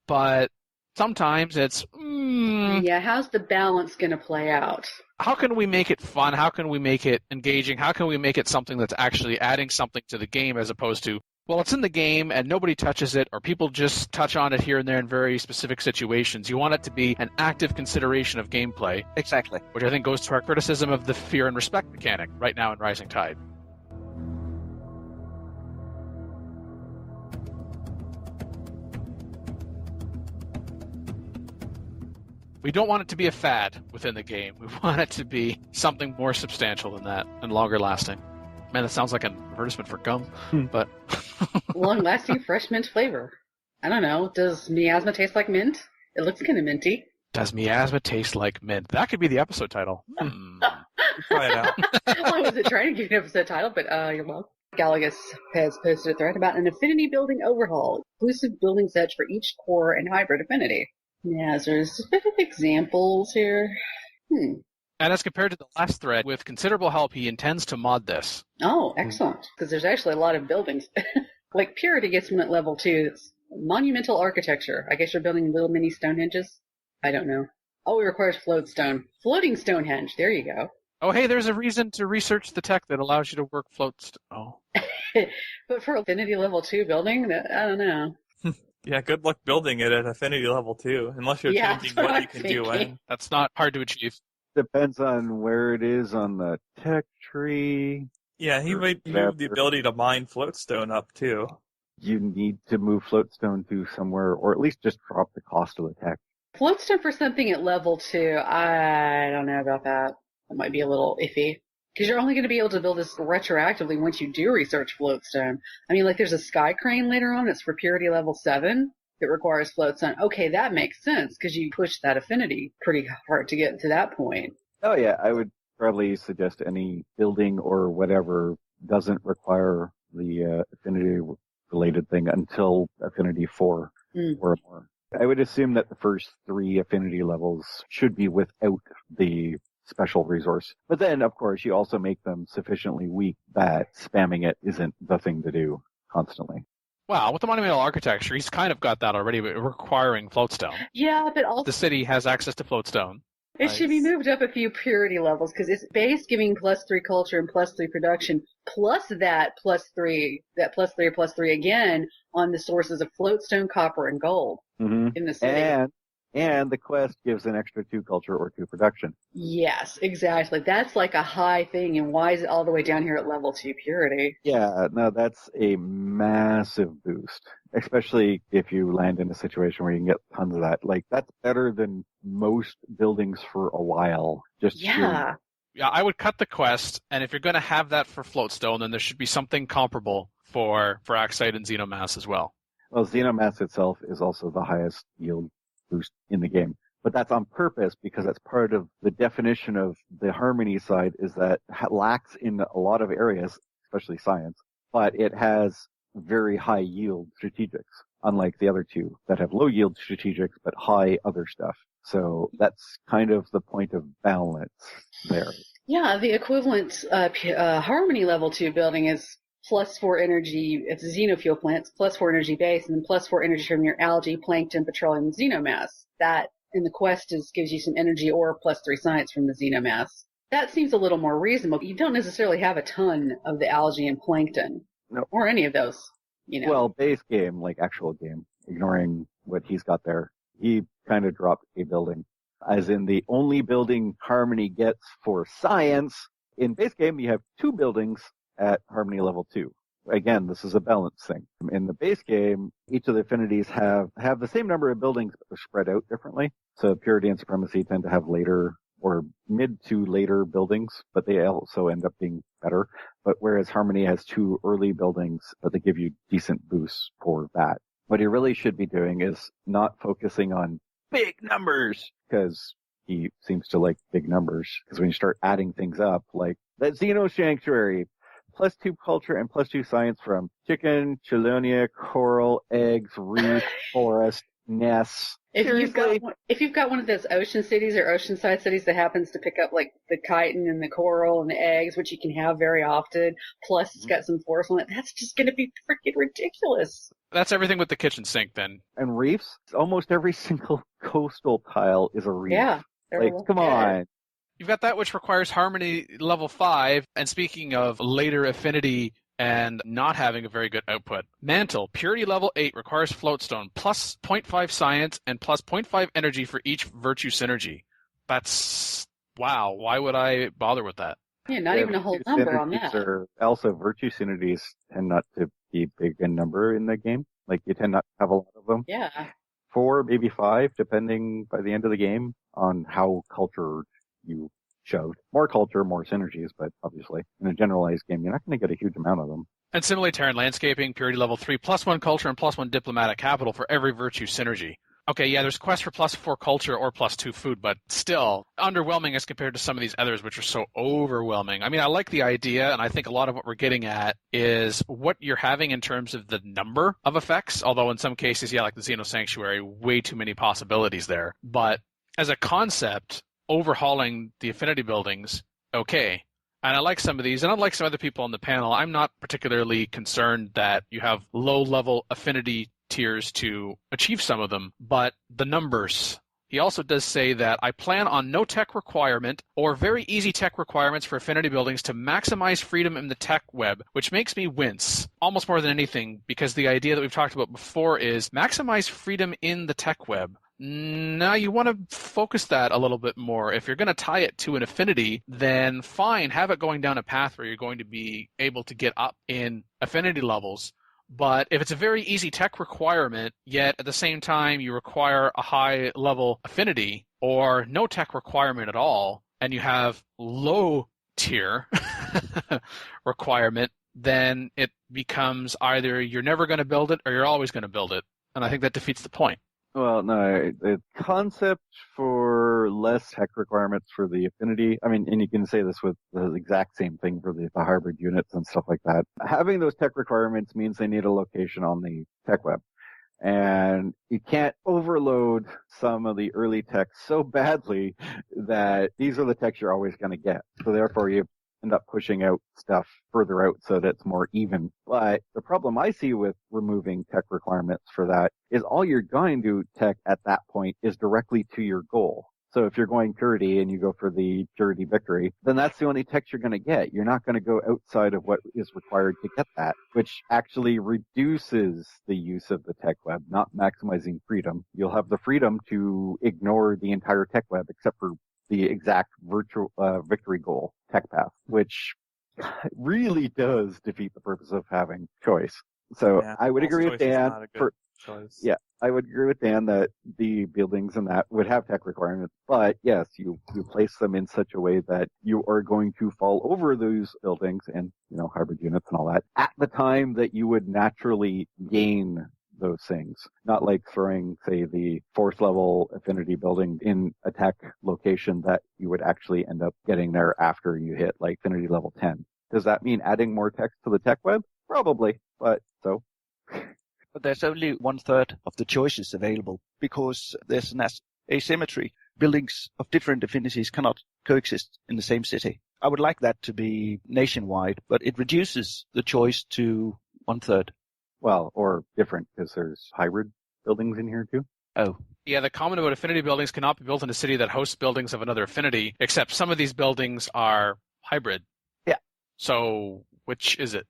but sometimes it's, Yeah, how's the balance going to play out? How can we make it fun? How can we make it engaging? How can we make it something that's actually adding something to the game, as opposed to, well, it's in the game and nobody touches it, or people just touch on it here and there in very specific situations. You want it to be an active consideration of gameplay. Exactly. Which I think goes to our criticism of the fear and respect mechanic right now in Rising Tide. We don't want it to be a fad within the game. We want it to be something more substantial than that and longer lasting. Man, that sounds like an advertisement for gum, but... Long-lasting fresh mint flavor. I don't know. Does Miasma taste like mint? It looks kind of minty. Does Miasma taste like mint? That could be the episode title. Try it out. Well, I wasn't trying to give an episode title, but you're welcome. Galagus has posted a thread about an Affinity building overhaul. Exclusive building sets for each core and hybrid Affinity. Yeah, so there's specific examples here. And as compared to the last thread, with considerable help, he intends to mod this. Oh, excellent. Because there's actually a lot of buildings. Like Purity gets one at level 2. It's monumental architecture. I guess you're building little mini Stonehenges? I don't know. Oh, it requires floatstone. Floating Stonehenge. There you go. Oh, hey, there's a reason to research the tech that allows you to work floatstone. Oh. But for Affinity level 2 building, I don't know. Yeah, good luck building it at Affinity level 2, unless you're Yeah, changing that's what what I'm you can do when. thinking. That's not hard to achieve. Depends on where it is on the tech tree. Yeah, he might move the ability to mine floatstone up, too. You need to move floatstone to somewhere, or at least just drop the cost of the tech. Floatstone for something at level 2, I don't know about that. That might be a little iffy. Because you're only going to be able to build this retroactively once you do research floatstone. I mean, like there's a sky crane later on that's for purity level 7 that requires floatstone. Okay, that makes sense because you push that affinity pretty hard to get to that point. Oh yeah, I would probably suggest any building or whatever doesn't require the affinity related thing until affinity 4 or more. I would assume that the first 3 affinity levels should be without the special resource. But then, of course, you also make them sufficiently weak that spamming it isn't the thing to do constantly. Wow, with the monumental architecture, he's kind of got that already, but requiring floatstone. Yeah, but also The city has access to floatstone. it should be moved up a few purity levels because it's base giving +3 culture and +3 production, plus that +3 or +3 again on the sources of floatstone, copper, and gold in the city. And the quest gives an extra 2 culture or 2 production. Yes, exactly. That's like a high thing, and why is it all the way down here at level 2 purity? Yeah, no, that's a massive boost, especially if you land in a situation where you can get tons of that. Like, that's better than most buildings for a while. Yeah, I would cut the quest, and if you're going to have that for floatstone, then there should be something comparable for Axite and Xenomass as well. Well, Xenomass itself is also the highest yield boost in the game. But that's on purpose because that's part of the definition of the Harmony side is that it lacks in a lot of areas, especially science, but it has very high yield strategics, unlike the other two that have low yield strategics but high other stuff. So that's kind of the point of balance there. Yeah, the equivalent Harmony level 2 building is +4 energy. It's a xenofuel plant. It's +4 energy base, and then +4 energy from your algae, plankton, petroleum, and xenomass. That in the quest gives you some energy or +3 science from the xenomass. That seems a little more reasonable. You don't necessarily have a ton of the algae and plankton, or any of those. Well, base game, like actual game, ignoring what he's got there, he kind of dropped a building. As in the only building Harmony gets for science. In base game, you have 2 buildings at Harmony level 2. Again, this is a balance thing. In the base game, each of the affinities have the same number of buildings, but they're spread out differently. So Purity and Supremacy tend to have later or mid to later buildings, but they also end up being better. But whereas Harmony has 2 early buildings, but they give you decent boosts for that. What he really should be doing is not focusing on big numbers, because he seems to like big numbers. Because when you start adding things up, like that Xeno Sanctuary, +2 culture and +2 science from chicken, chelonia, coral, eggs, reef, forest, nests. If you've got one of those ocean cities or oceanside cities that happens to pick up like the chitin and the coral and the eggs, which you can have very often, plus it's got some forest on it, that's just going to be freaking ridiculous. That's everything with the kitchen sink then. And reefs, almost every single coastal tile is a reef. Yeah. Like, come on. You've got that which requires Harmony level 5, and speaking of later affinity and not having a very good output, Mantle, Purity level 8, requires Floatstone, plus 0.5 Science and plus 0.5 Energy for each Virtue Synergy. That's... wow, why would I bother with that? Yeah, not even a whole number on that. Also, Virtue Synergies tend not to be big in number in the game. Like, you tend not to have a lot of them. Yeah. 4, maybe 5, depending by the end of the game on how cultured you showed. More culture, more synergies, but obviously in a generalized game, you're not going to get a huge amount of them. And similarly, Terran Landscaping, Purity level 3, +1 culture and +1 diplomatic capital for every Virtue Synergy. Okay, yeah, there's quests for +4 culture or +2 food, but still underwhelming as compared to some of these others, which are so overwhelming. I mean, I like the idea, and I think a lot of what we're getting at is what you're having in terms of the number of effects, although in some cases, yeah, like the Xeno Sanctuary, way too many possibilities there. But as a concept, overhauling the affinity buildings, okay. And I like some of these, and unlike some other people on the panel, I'm not particularly concerned that you have low-level affinity tiers to achieve some of them, but the numbers He also does say that I plan on no tech requirement or very easy tech requirements for affinity buildings to maximize freedom in the tech web, which makes me wince almost more than anything, because the idea that we've talked about before is maximize freedom in the tech web. Now you want to focus that a little bit more. If you're going to tie it to an affinity, then fine, have it going down a path where you're going to be able to get up in affinity levels. But if it's a very easy tech requirement, yet at the same time you require a high level affinity or no tech requirement at all, and you have low tier requirement, then it becomes either you're never going to build it or you're always going to build it. And I think that defeats the point. Well, no, the concept for less tech requirements for the affinity, I mean, and you can say this with the exact same thing for the hybrid units and stuff like that. Having those tech requirements means they need a location on the tech web. And you can't overload some of the early techs so badly that these are the techs you're always going to get. So therefore you end up pushing out stuff further out so that it's more even. But the problem I see with removing tech requirements for that is all you're going to tech at that point is directly to your goal. So if you're going purity and you go for the purity victory, then that's the only tech you're going to get. You're not going to go outside of what is required to get that, which actually reduces the use of the tech web, not maximizing freedom. You'll have the freedom to ignore the entire tech web except for the exact virtual victory goal tech path, which really does defeat the purpose of having choice. So Yeah, I would agree with Dan. Choice. Yeah, I would agree with Dan that the buildings and that would have tech requirements, but yes, you place them in such a way that you are going to fall over those buildings and, hybrid units and all that at the time that you would naturally gain those things. Not like throwing, say, the 4th level affinity building in a tech location that you would actually end up getting there after you hit like affinity level 10. Does that mean adding more text to the tech web? Probably, but so. But there's only 1/3 of the choices available because there's an asymmetry. Buildings of different affinities cannot coexist in the same city. I would like that to be nationwide, but it reduces the choice to 1/3. Well, or different, because there's hybrid buildings in here too. Oh. Yeah, the comment about affinity buildings cannot be built in a city that hosts buildings of another affinity, except some of these buildings are hybrid. Yeah. So, which is it?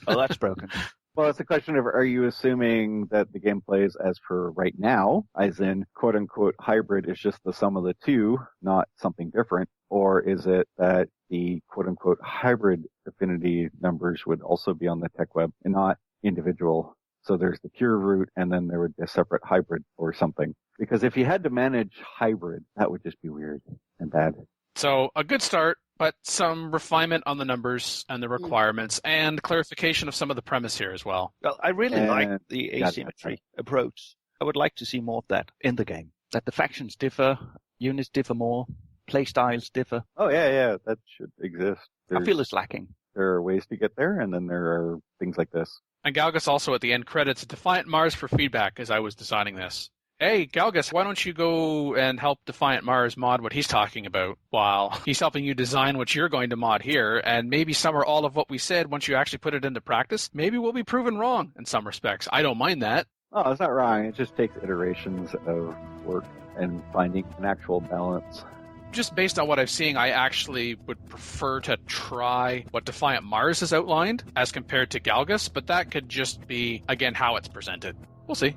Oh, that's broken. Well, it's a question of, are you assuming that the game plays as per right now, as in quote-unquote hybrid is just the sum of the two, not something different, or is it that the quote-unquote hybrid affinity numbers would also be on the tech web and not individual? So there's the pure root, and then there would be a separate hybrid or something. Because if you had to manage hybrid, that would just be weird and bad. So a good start, but some refinement on the numbers and the requirements and clarification of some of the premise here as well. Well, I really like the asymmetry approach. I would like to see more of that in the game. That the factions differ, units differ more, play styles differ. Oh, yeah, that should exist. I feel it's lacking. There are ways to get there, and then there are things like this. And Galgus also at the end credits Defiant Mars for feedback as I was designing this. Hey, Galgus, why don't you go and help Defiant Mars mod what he's talking about while he's helping you design what you're going to mod here, and maybe some or all of what we said, once you actually put it into practice, maybe we'll be proven wrong in some respects. I don't mind that. Oh, it's not wrong. It just takes iterations of work and finding an actual balance. Just based on what I'm seeing, I actually would prefer to try what Defiant Mars has outlined as compared to Galgus, but that could just be, again, how it's presented. We'll see.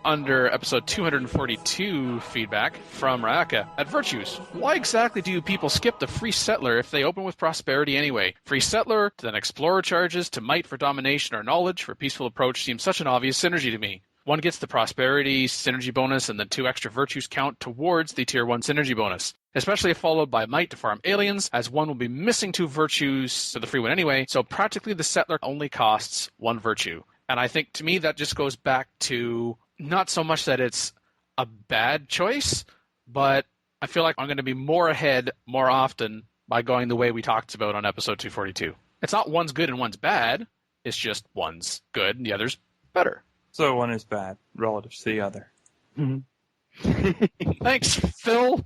Under episode 242 feedback from Raka at Virtues. Why exactly do you people skip the Free Settler if they open with Prosperity anyway? Free Settler, to then Explorer charges, to Might for Domination or Knowledge for Peaceful Approach seems such an obvious synergy to me. One gets the Prosperity synergy bonus and then 2 extra Virtues count towards the Tier 1 synergy bonus. Especially if followed by Might to farm aliens, as one will be missing 2 Virtues to the free one anyway, so practically the Settler only costs 1 Virtue. And I think to me that just goes back to not so much that it's a bad choice, but I feel like I'm going to be more ahead more often by going the way we talked about on episode 242. It's not one's good and one's bad. It's just one's good and the other's better. So one is bad relative to the other. Thanks, Phil.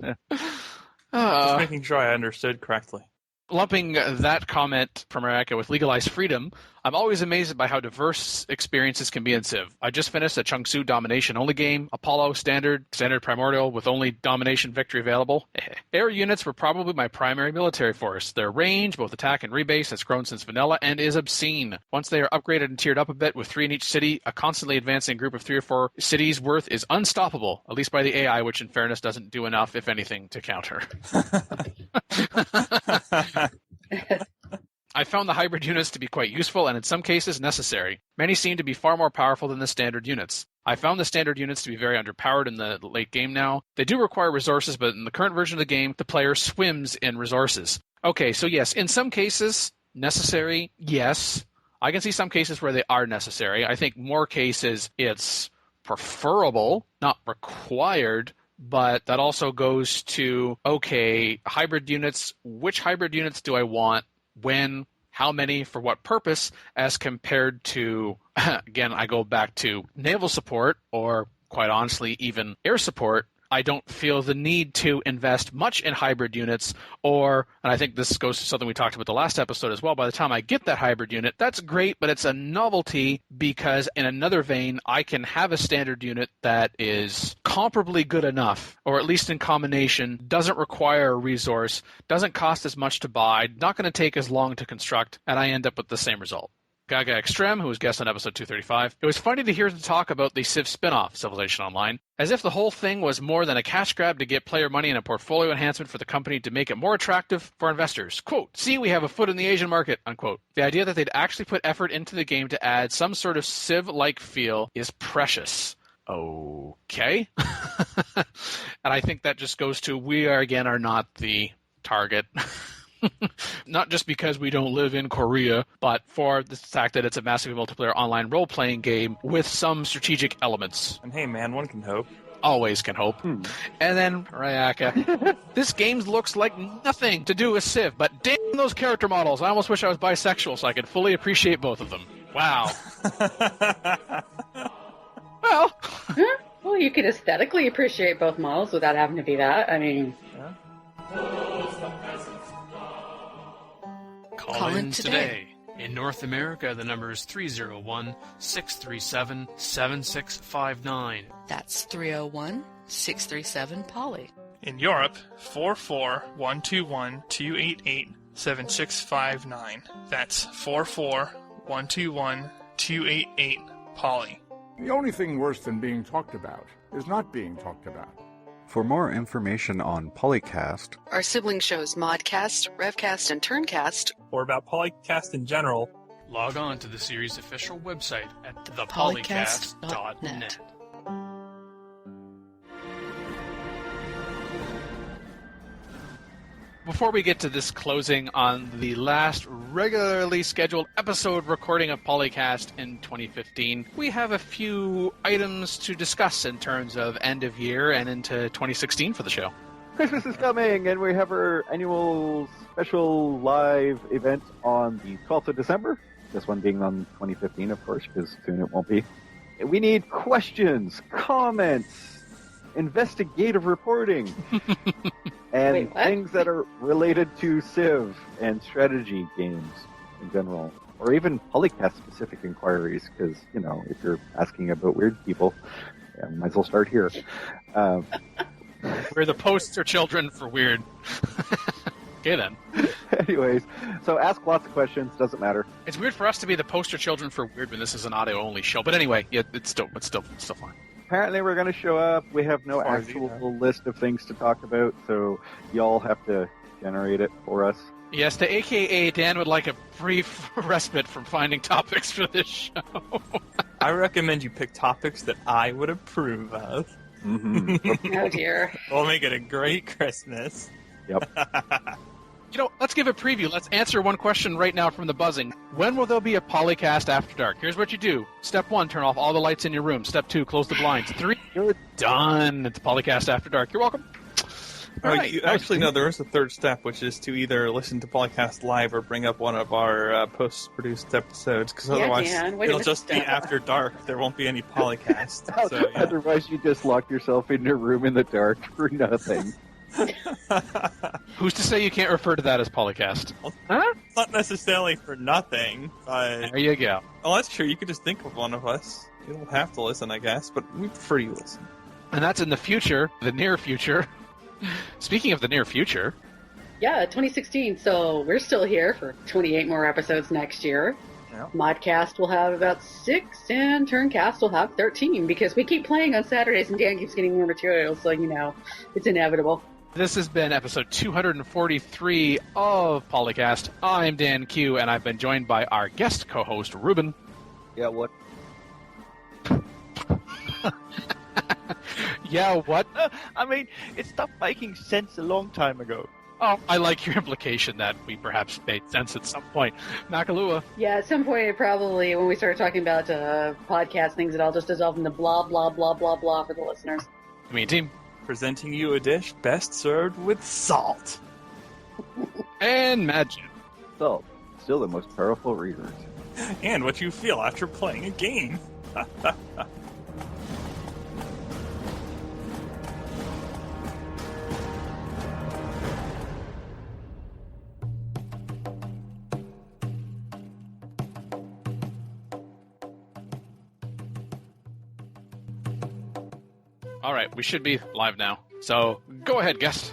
Just making sure I understood correctly. Lumping that comment from America with legalized freedom, I'm always amazed by how diverse experiences can be in Civ. I just finished a Changsu domination-only game, Apollo, Standard Primordial, with only domination victory available. Air units were probably my primary military force. Their range, both attack and rebase, has grown since vanilla and is obscene. Once they are upgraded and tiered up a bit with 3 in each city, a constantly advancing group of 3 or 4 cities worth is unstoppable, at least by the AI, which in fairness doesn't do enough, if anything, to counter. I found the hybrid units to be quite useful and in some cases necessary. Many seem to be far more powerful than the standard units. I found the standard units to be very underpowered in the late game now. They do require resources, but in the current version of the game, the player swims in resources. Okay, so yes, in some cases, necessary, yes. I can see some cases where they are necessary. I think more cases it's preferable, not required. But that also goes to, okay, hybrid units, which hybrid units do I want, when, how many, for what purpose, as compared to, again, I go back to naval support, or quite honestly, even air support. I don't feel the need to invest much in hybrid units, and I think this goes to something we talked about the last episode as well, by the time I get that hybrid unit, that's great, but it's a novelty because in another vein, I can have a standard unit that is comparably good enough, or at least in combination, doesn't require a resource, doesn't cost as much to buy, not going to take as long to construct, and I end up with the same result. Gaga Extreme, who was guest on episode 235. It was funny to hear them talk about the Civ spin-off, Civilization Online, as if the whole thing was more than a cash grab to get player money and a portfolio enhancement for the company to make it more attractive for investors. Quote, see, we have a foot in the Asian market, unquote. The idea that they'd actually put effort into the game to add some sort of Civ-like feel is precious. Okay. And I think that just goes to we are not the target. Not just because we don't live in Korea, but for the fact that it's a massively multiplayer online role-playing game with some strategic elements. And hey, man, one can hope. Always can hope. And then, Rayaka, this game looks like nothing to do with Civ, but damn those character models. I almost wish I was bisexual so I could fully appreciate both of them. Wow. Well, you could aesthetically appreciate both models without having to be that. I mean... Yeah. Call in today. In North America, the number is 301-637-7659. That's 301-637-POLY. In Europe, 44121-288-7659. That's 44121-288-POLY. The only thing worse than being talked about is not being talked about. For more information on PolyCast, Our sibling shows Modcast, Revcast, and Turncast, or about PolyCast in general, log on to the series' official website at thepolycast.net. Before we get to this closing on the last regularly scheduled episode recording of PolyCast in 2015, we have a few items to discuss in terms of end of year and into 2016 for the show. Christmas is coming, and we have our annual special live event on the 12th of December. This one being on 2015, of course, because soon it won't be. We need questions, comments, investigative reporting, and things that are related to Civ and strategy games in general, or even PolyCast-specific inquiries, because, you know, if you're asking about weird people, might as well start here. We're the poster children for weird. Okay, then. Anyways, so ask lots of questions, doesn't matter. It's weird for us to be the poster children for weird when this is an audio-only show, but anyway, yeah, it's still fun. Apparently we're going to show up. We have no actual list of things to talk about, so y'all have to generate it for us. Yes, the AKA Dan would like a brief respite from finding topics for this show. I recommend you pick topics that I would approve of. Mm-hmm. Oh, dear. We'll make it a great Christmas. Yep. You know, let's give a preview. Let's answer one question right now from the buzzing. When will there be a PolyCast After Dark? Here's what you do. Step 1, turn off all the lights in your room. Step 2, close the blinds. 3, you're done. It's PolyCast After Dark. You're welcome. Right. Actually, no, there is a third step, which is to either listen to PolyCast live or bring up one of our post-produced episodes, because otherwise Dan, it'll just be after dark. There won't be any PolyCast. So, yeah. Otherwise, you just lock yourself in your room in the dark for nothing. Who's to say you can't refer to that as PolyCast? Huh? It's not necessarily for nothing, but... There you go. Well, that's true. You could just think of one of us. You don't have to listen, I guess, but we prefer you listen. And that's in the future, the near future. Speaking of the near future... Yeah, 2016, so we're still here for 28 more episodes next year. Yeah. Modcast will have about 6, and Turncast will have 13, because we keep playing on Saturdays and Dan keeps getting more material, so, it's inevitable. This has been episode 243 of PolyCast. I'm Dan Q, and I've been joined by our guest co-host, Ruben. Yeah, what? Yeah, what? I mean, it stopped making sense a long time ago. Oh, I like your implication that we perhaps made sense at some point. Makalua. Yeah, at some point, probably, when we start talking about podcast things, it all just dissolves into blah, blah, blah, blah, blah for the listeners. I mean, team. Presenting you a dish best served with salt. And magic. Salt, still the most powerful resource. And what you feel after playing a game. All right, we should be live now. So, go ahead, guest.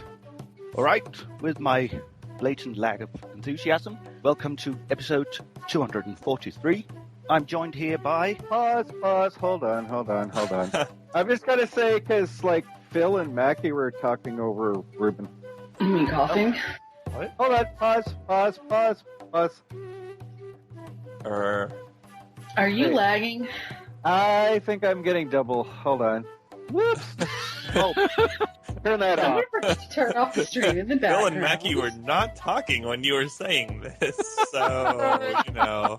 All right, with my blatant lack of enthusiasm, welcome to episode 243. I'm joined here by... Pause, hold on. I'm just gonna say, because, Phil and Mackie were talking over Ruben. You mean coughing? What? Hold on, pause. Are you lagging? I think I'm getting double. Hold on. Whoops! Oh, turn that off. Turn off the stream in the Bill background. and Mackie were not talking when you were saying this, so,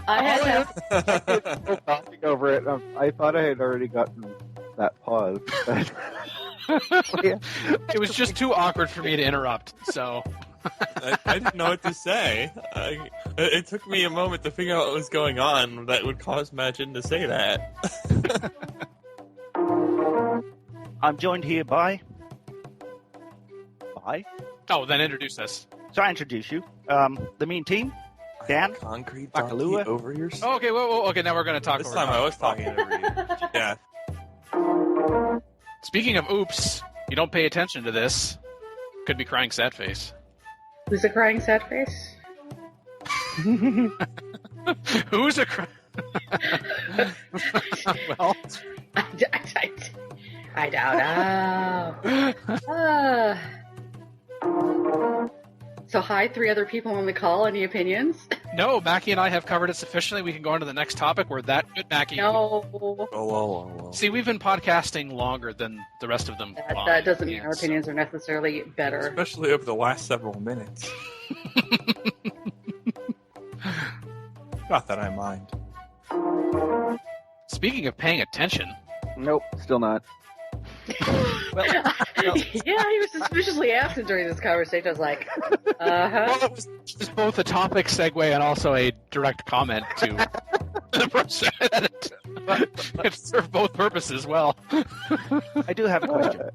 I had to... Talking over it. I thought I had already gotten that pause. It was just too awkward for me to interrupt, so... I didn't know what to say. It took me a moment to figure out what was going on that would cause Majin to say that. I'm joined here by... Oh, then introduce us. So I introduce you. The mean team, Dan, Concrete Bakalua. donkey over your... Oh, okay, okay, now we're going to talk This over time Tom. I was talking over you. Yeah. Speaking of oops, you don't pay attention to this. Could be crying sad face. Who's the crying sad face? Who's a well, I don't know. So hi, 3 other people on the call. Any opinions? no, Mackie and I have covered it sufficiently. We can go on to the next topic. We're that good, Mackie. No. Oh. See, we've been podcasting longer than the rest of them. That doesn't mean our opinions are necessarily better. Especially over the last several minutes. Not that I mind. Speaking of paying attention. Nope, still not. Yeah, he was suspiciously absent during this conversation. I was like, Well, it was just both a topic segue and also a direct comment to the person. It served both purposes well. I do have a question.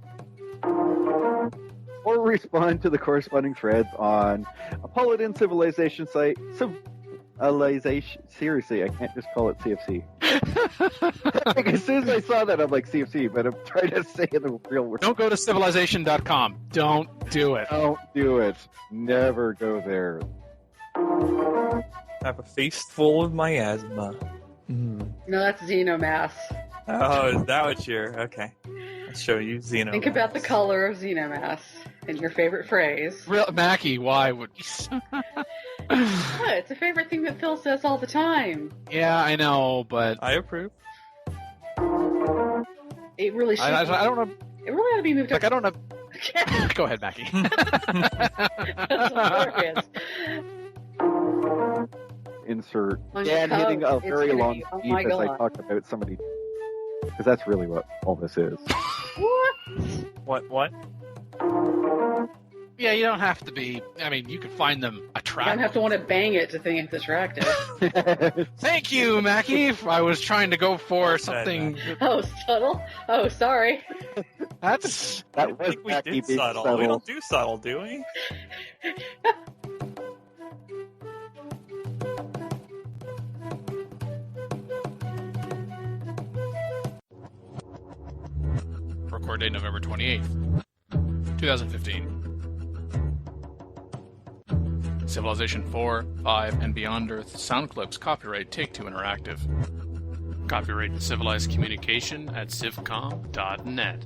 Or respond to the corresponding threads on a Paladin Civilization site. Seriously, I can't just call it CFC. As soon as I saw that, I'm like, CFC, but I'm trying to say the real word. Don't go to civilization.com. Don't do it. Don't do it. Never go there. I have a face full of miasma. no, that's Xenomass. Oh, is that what you're... Okay. I'll show you Xeno. Think about the color of Xenomass and your favorite phrase. Mackie, why would... What? It's a favorite thing that Phil says all the time. Yeah, I know, but... I approve. It really should. I don't know. It really ought to be moved up. I don't know. Go ahead, Mackie. That's hilarious. Insert On Dan your hitting a coat, very it's gonna long be, oh speech my as I God. talk about somebody. Because that's really what all this is. What? What? Yeah, you don't have to be. I mean, you can find them You don't attractive. have to want to bang it to think it's attractive. Thank you, Mackie. I was trying to go for something. Oh, subtle? Oh, sorry. That's. I That didn't was think we Mackie did being subtle. subtle. We don't do subtle, do we? Record date November 28th, 2015. Civilization 4, 5, and Beyond Earth sound clips copyright Take-Two Interactive. Copyright Civilized Communication at civcom.net.